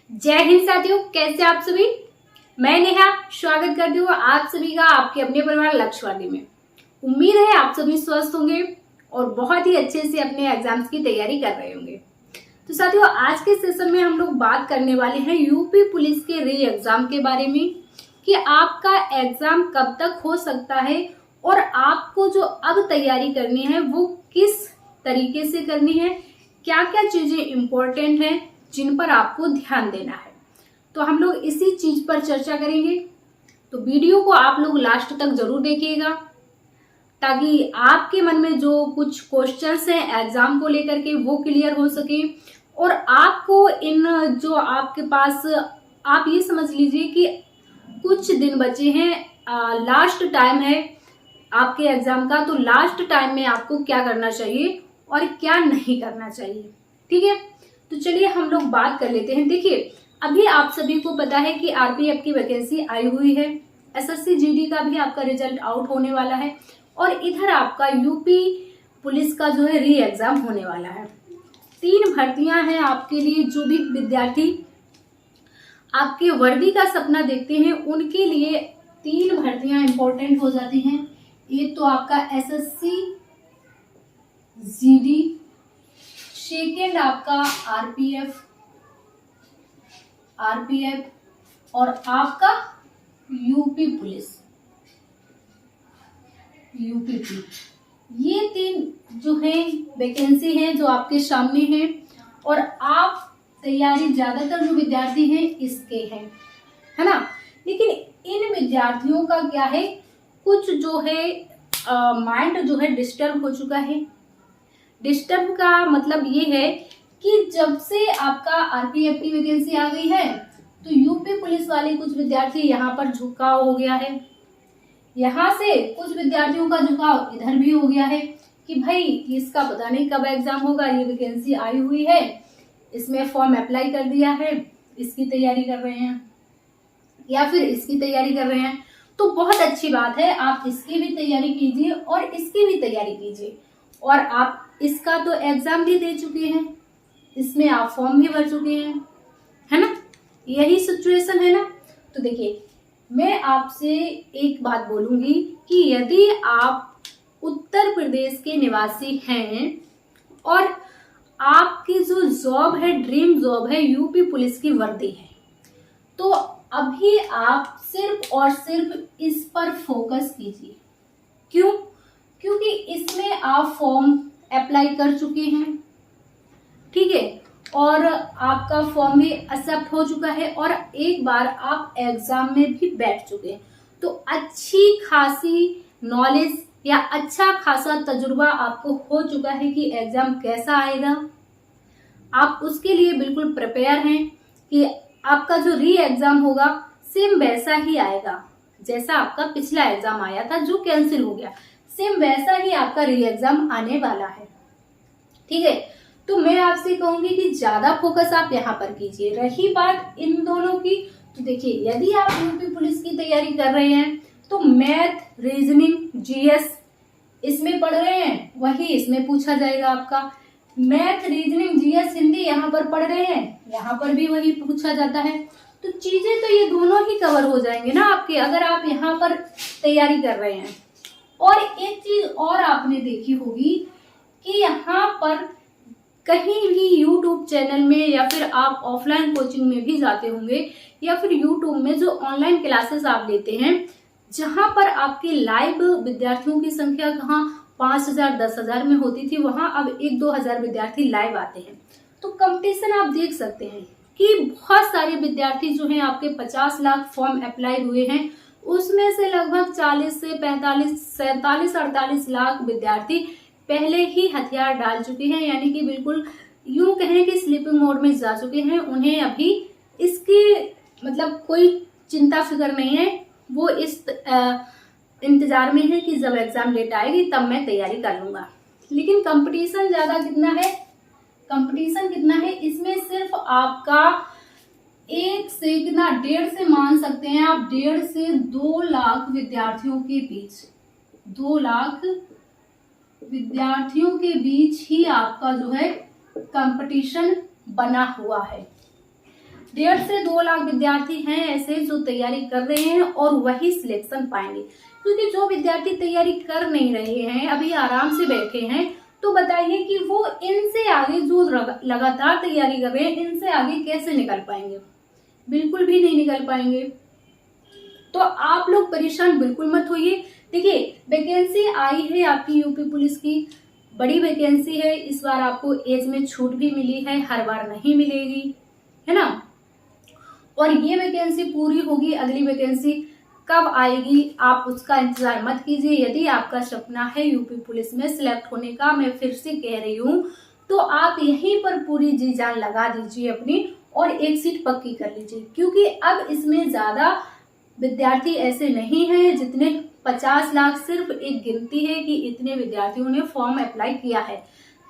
जय हिंद साथियों, कैसे आप सभी। मैं नेहा स्वागत करती हूँ आप सभी का आपके अपने परिवार लक्ष्यवादी में। उम्मीद है आप सभी स्वस्थ होंगे और बहुत ही अच्छे से अपने एग्जाम्स की तैयारी कर रहे होंगे। तो साथियों, आज के सेशन में हम लोग बात करने वाले हैं यूपी पुलिस के री एग्जाम के बारे में कि आपका एग्जाम कब तक हो सकता है और आपको जो अब तैयारी करनी है वो किस तरीके से करनी है, क्या क्या चीजें इंपॉर्टेंट हैं जिन पर आपको ध्यान देना है। तो हम लोग इसी चीज पर चर्चा करेंगे। तो वीडियो को आप लोग लास्ट तक जरूर देखिएगा ताकि आपके मन में जो कुछ क्वेश्चंस हैं एग्जाम को लेकर के वो क्लियर हो सके और आपको इन जो आपके पास, आप ये समझ लीजिए कि कुछ दिन बचे हैं, लास्ट टाइम है आपके एग्जाम का। तो लास्ट टाइम में आपको क्या करना चाहिए और क्या नहीं करना चाहिए, ठीक है। तो चलिए हम लोग बात कर लेते हैं। देखिए, अभी आप सभी को पता है कि आरपीएफ की वैकेंसी आई हुई है, एसएससी जीडी का भी आपका रिजल्ट आउट होने वाला है और इधर आपका यूपी पुलिस का जो है री एग्जाम होने वाला है। 3 भर्तियां हैं आपके लिए। जो भी विद्यार्थी आपके वर्दी का सपना देखते हैं उनके लिए 3 भर्तियां इंपॉर्टेंट हो जाती हैं। एक तो आपका एसएससी जीडी, सेकेंड आपका आरपीएफ और आपका यूपी पुलिस। ये 3 जो है वैकेंसी है जो आपके सामने है और आप तैयारी ज्यादातर जो विद्यार्थी हैं इसके हैं, है ना। लेकिन इन विद्यार्थियों का क्या है, कुछ जो है माइंड जो है डिस्टर्ब हो चुका है। डिस्टर्ब का मतलब ये है कि जब से आपका आरपीएफ की वैकेंसी आ गई है तो यूपी पुलिस वाले कुछ विद्यार्थी यहाँ पर झुकाव हो गया है। यहाँ से कुछ विद्यार्थियों का झुकाव इधर भी हो गया है कि भाई इसका पता नहीं कब एग्जाम होगा, ये वैकेंसी आई हुई है, इसमें फॉर्म अप्लाई कर दिया है, इसकी तैयारी कर रहे हैं या फिर इसकी तैयारी कर रहे हैं। तो बहुत अच्छी बात है, आप इसकी भी तैयारी कीजिए और इसकी भी तैयारी कीजिए। और आप इसका तो एग्जाम भी दे चुके हैं, इसमें आप फॉर्म भी भर चुके हैं, है ना। यही सिचुएशन है ना। तो देखिए, मैं आपसे एक बात बोलूंगी कि यदि आप उत्तर प्रदेश के निवासी हैं और आपकी जो जॉब है, ड्रीम जॉब है यूपी पुलिस की वर्दी है, तो अभी आप सिर्फ और सिर्फ इस पर फोकस कीजिए। क्यों? क्योंकि इसमें आप फॉर्म अप्लाई कर चुके हैं, ठीक है, और आपका फॉर्म भी एक्सेप्ट हो चुका है और एक बार आप एग्जाम में भी बैठ चुके हैं। तो अच्छी खासी नॉलेज या अच्छा खासा तजुर्बा आपको हो चुका है कि एग्जाम कैसा आएगा। आप उसके लिए बिल्कुल प्रिपेयर हैं कि आपका जो री एग्जाम होगा सेम वैसा ही आएगा जैसा आपका पिछला एग्जाम आया था जो कैंसिल हो गया, सेम वैसा ही आपका री एग्जाम आने वाला है, ठीक है। तो मैं आपसे कहूंगी कि ज्यादा फोकस आप यहाँ पर कीजिए। रही बात इन दोनों की, तो देखिए, यदि आप यूपी पुलिस की तैयारी कर रहे हैं तो मैथ, रीजनिंग, जीएस इसमें पढ़ रहे हैं, वही इसमें पूछा जाएगा आपका। मैथ, रीजनिंग, जीएस, हिंदी यहाँ पर पढ़ रहे हैं, यहाँ पर भी वही पूछा जाता है। तो चीजें तो ये दोनों ही कवर हो जाएंगे ना आपके, अगर आप यहाँ पर तैयारी कर रहे हैं। और एक चीज और आपने देखी होगी कि यहाँ पर कहीं भी यूट्यूब चैनल में या फिर आप ऑफलाइन कोचिंग में भी जाते होंगे या फिर यूट्यूब में जो ऑनलाइन क्लासेस आप लेते हैं, जहां पर आपके लाइव विद्यार्थियों की संख्या कहाँ 5000 10,000 में होती थी, वहां अब 1-2 हजार विद्यार्थी लाइव आते हैं। तो कंपटीशन आप देख सकते हैं कि बहुत सारे विद्यार्थी जो हैं, आपके 50 लाख फॉर्म अप्लाई हुए हैं, उसमें से लगभग 40 से 45, 47, 48 लाख विद्यार्थी पहले ही हथियार डाल चुके हैं, यानी कि बिल्कुल यूं कहें कि स्लीपिंग मोड में जा चुके हैं। उन्हें अभी इसकी मतलब कोई चिंता फिक्र नहीं है, वो इस इंतजार में है कि जब एग्जाम डेट आएगी तब मैं तैयारी कर लूंगा। लेकिन कंपटीशन ज्यादा कितना है, कंपटीशन कितना है इसमें, सिर्फ आपका 1 से कितना 1.5 से मान सकते हैं आप, 1.5 से 2 लाख विद्यार्थियों के बीच, 2 लाख विद्यार्थियों के बीच ही आपका जो है कंपटीशन बना हुआ है। 1.5 से 2 लाख विद्यार्थी हैं ऐसे जो तैयारी कर रहे हैं और वही सिलेक्शन पाएंगे, क्योंकि जो विद्यार्थी तैयारी कर नहीं रहे हैं, अभी आराम से बैठे हैं, तो बताइए कि वो इनसे आगे जो लगातार तैयारी कर रहे हैं, इनसे आगे कैसे निकल पाएंगे? बिल्कुल भी नहीं निकल पाएंगे। तो आप लोग परेशान बिल्कुल मत होइए। देखिए, वैकेंसी आई है आपकी यूपी पुलिस की, बड़ी वैकेंसी है। इस बार आपको एज में छूट भी मिली है, हर बार नहीं मिलेगी, है ना। और ये वैकेंसी पूरी होगी, अगली वैकेंसी कब आएगी आप उसका इंतजार मत कीजिए। यदि आपका सपना है यूपी पुलिस में सिलेक्ट होने का, मैं फिर से कह रही हूँ, तो आप यहीं पर पूरी जी जान लगा दीजिए अपनी और एक सीट पक्की कर लीजिए, क्योंकि अब इसमें ज्यादा विद्यार्थी ऐसे नहीं हैं जितने 50 लाख, सिर्फ एक गिनती है कि इतने विद्यार्थियों ने फॉर्म अप्लाई किया है।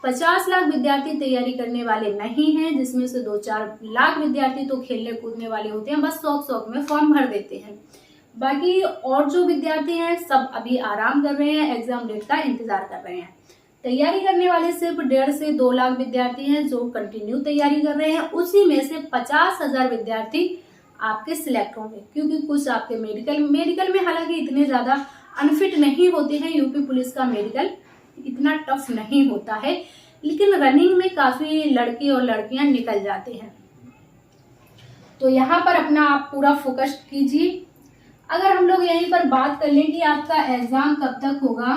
50 लाख विद्यार्थी तैयारी करने वाले नहीं हैं, जिसमें से 2-4 लाख विद्यार्थी तो खेलने कूदने वाले होते हैं, बस शौक में फॉर्म भर देते हैं। बाकी और जो विद्यार्थी हैं सब अभी आराम कर रहे हैं, एग्जाम डेट का इंतजार कर रहे हैं। तैयारी करने वाले सिर्फ 1.5 से 2 लाख विद्यार्थी हैं जो कंटिन्यू तैयारी कर रहे हैं। उसी में से 50,000 विद्यार्थी आपके सिलेक्ट होंगे, क्योंकि कुछ आपके मेडिकल में हालांकि इतने ज्यादा अनफिट नहीं होते हैं। यूपी पुलिस का मेडिकल इतना टफ नहीं होता है, लेकिन रनिंग में काफी लड़के और लड़कियां निकल जाते हैं। तो यहाँ पर अपना आप पूरा फोकस कीजिए। अगर हम लोग यहीं पर बात कर लें कि आपका एग्जाम कब तक होगा,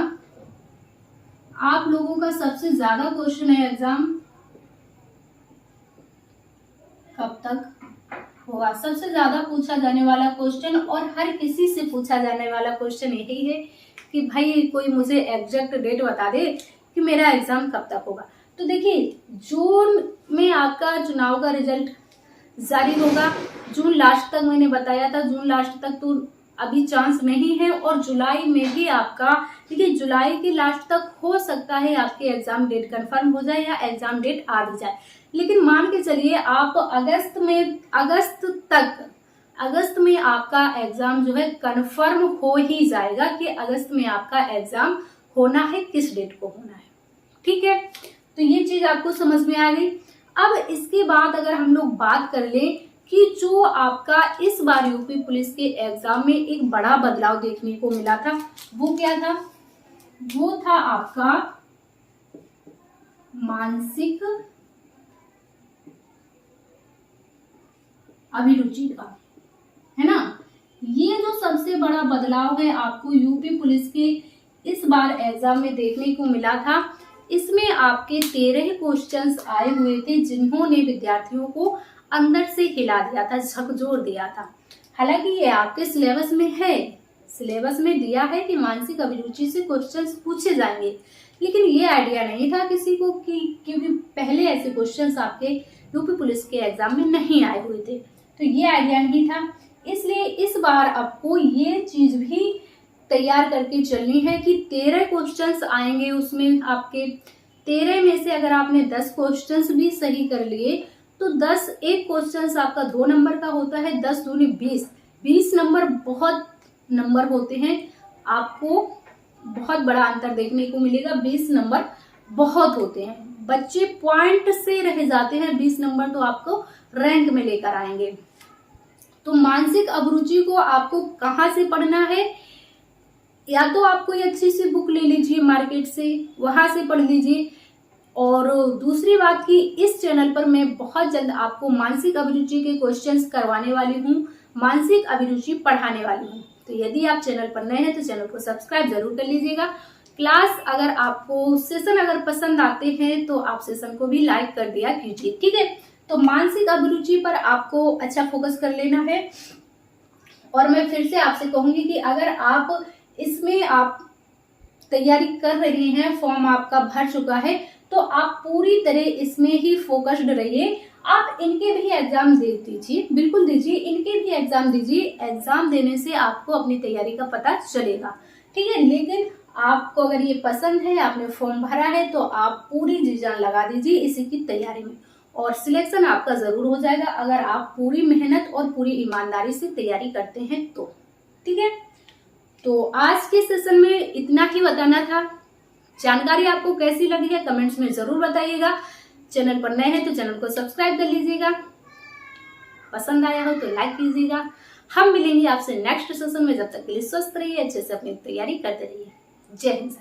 आप लोगों का सबसे ज्यादा क्वेश्चन है एग्जाम कब तक होगा। सबसे ज्यादा पूछा जाने वाला क्वेश्चन और हर किसी से पूछा जाने वाला क्वेश्चन यही है कि भाई कोई मुझे एग्जैक्ट डेट बता दे कि मेरा एग्जाम कब तक होगा। तो देखिए, जून में आपका चुनाव का रिजल्ट जारी होगा। जून लास्ट तक मैंने बताया था, जून लास्ट तक तो अभी चांस नहीं है, और जुलाई में भी आपका, देखिए जुलाई के लास्ट तक हो सकता है आपके एग्जाम डेट कंफर्म हो जाए या एग्जाम डेट आ भी जाए। लेकिन मान के चलिए आप अगस्त में आपका एग्जाम जो है कंफर्म हो ही जाएगा कि अगस्त में आपका एग्जाम होना है, किस डेट को होना है। ठीक है, तो ये चीज आपको समझ में आ गई। अब इसके बाद अगर हम लोग बात कर लें कि जो आपका इस बार यूपी पुलिस के एग्जाम में एक बड़ा बदलाव देखने को मिला था, वो क्या था? वो था आपका मानसिक अभिरुचि का, है ना। ये जो सबसे बड़ा बदलाव है आपको यूपी पुलिस के इस बार एग्जाम में देखने को मिला था। इसमें आपके 13 क्वेश्चंस आए हुए थे जिन्होंने विद्यार्थियों को अंदर से हिला दिया था, झकझोर दिया था। हालांकि ये आपके सिलेबस में है, सिलेबस में दिया है कि मानसिक अभिरुचि से क्वेश्चंस पूछे जाएंगे, लेकिन ये आइडिया नहीं था किसी को कि क्योंकि पहले ऐसे क्वेश्चंस आपके यूपी पुलिस के एग्जाम में नहीं आए हुए थे, तो ये आइडिया नहीं था। इसलिए इस बार आपको ये चीज भी तैयार करके चलनी है कि 13 क्वेश्चंस आएंगे, उसमें आपके 13 में से अगर आपने 10 क्वेश्चंस भी सही कर लिए तो 10, एक क्वेश्चन आपका 2 नंबर का होता है, 10 दूनी 20 नंबर बहुत नंबर होते हैं। आपको बहुत बड़ा अंतर देखने को मिलेगा, 20 नंबर बहुत होते हैं। बच्चे पॉइंट से रह जाते हैं, 20 नंबर तो आपको रैंक में लेकर आएंगे। तो मानसिक अभिरुचि को आपको कहाँ से पढ़ना है? या तो आप कोई अच्छी सी बुक ले लीजिए मार्केट से, वहां से पढ़ लीजिए। और दूसरी बात कि इस चैनल पर मैं बहुत जल्द आपको मानसिक अभिरुचि के क्वेश्चंस करवाने वाली हूँ, मानसिक अभिरुचि पढ़ाने वाली हूँ। तो यदि आप चैनल पर नए हैं तो चैनल को सब्सक्राइब जरूर कर लीजिएगा। क्लास अगर आपको सेशन अगर पसंद आते हैं तो आप सेशन को भी लाइक कर दिया कीजिए, ठीक है। तो मानसिक अभिरुचि पर आपको अच्छा फोकस कर लेना है। और मैं फिर से आपसे कहूंगी कि अगर आप इसमें आप तैयारी कर रहे हैं, फॉर्म आपका भर चुका है, तो आप पूरी तरह इसमें ही फोकस्ड रहिए। आप इनके भी एग्जाम दे दीजिए, बिल्कुल दीजिए, इनके भी एग्जाम दीजिए। एग्जाम देने से आपको अपनी तैयारी का पता चलेगा, ठीक है। लेकिन आपको अगर ये पसंद है, आपने फॉर्म भरा है, तो आप पूरी जी जान लगा दीजिए इसी की तैयारी में, और सिलेक्शन आपका जरूर हो जाएगा अगर आप पूरी मेहनत और पूरी ईमानदारी से तैयारी करते हैं तो, ठीक है। तो आज के सेशन में इतना ही बताना था। जानकारी आपको कैसी लगी है कमेंट्स में जरूर बताइएगा। चैनल पर नए हैं तो चैनल को सब्सक्राइब कर लीजिएगा। पसंद आया हो तो लाइक कीजिएगा। हम मिलेंगे आपसे नेक्स्ट सेशन में, जब तक के लिए स्वस्थ रहिए, अच्छे से अपनी तैयारी करते रहिए। जय हिंद।